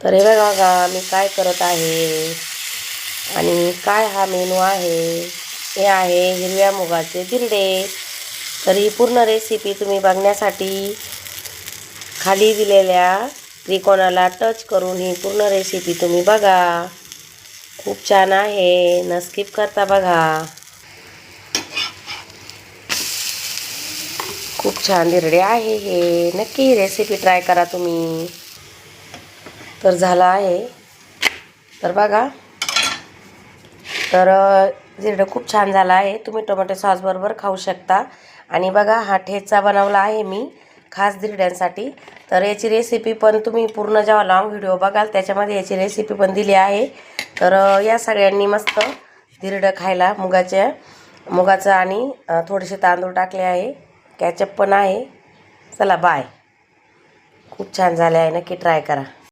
तर हे बघा मी काय करत आहे आणि काय हा मेनू आहे. हे आहे हिरव्या मुगाचे धिरडे. तर ही पूर्ण रेसिपी तुम्ही बघण्यासाठी खाली दिलेल्या त्रिकोणाला टच करून ही पूर्ण रेसिपी तुम्ही बघा. खूप छान आहे, न स्किप करता बघा. खूप छान धिरडे आहे हे. नक्की रेसिपी ट्राय करा तुम्ही. तर झाला आहे, तर बघा. तर धिरडं खूप छान झाला आहे. तुम्ही टोमॅटो सॉस बरोबर खाऊ शकता. आणि बघा हा ठेचा बनवला आहे मी खास धिरड्यांसाठी. तर याची रेसिपी पण तुम्ही पूर्ण जेव्हा लॉंग व्हिडिओ बघाल त्याच्यामध्ये याची रेसिपी पण दिली आहे. तर या सगळ्यांनी मस्त धिरडं खायला मुगाचं आणि थोडेसे तांदूळ टाकले आहे. कॅचअप पण आहे. चला बाय. खूप छान झाले आहे, नक्की ट्राय करा.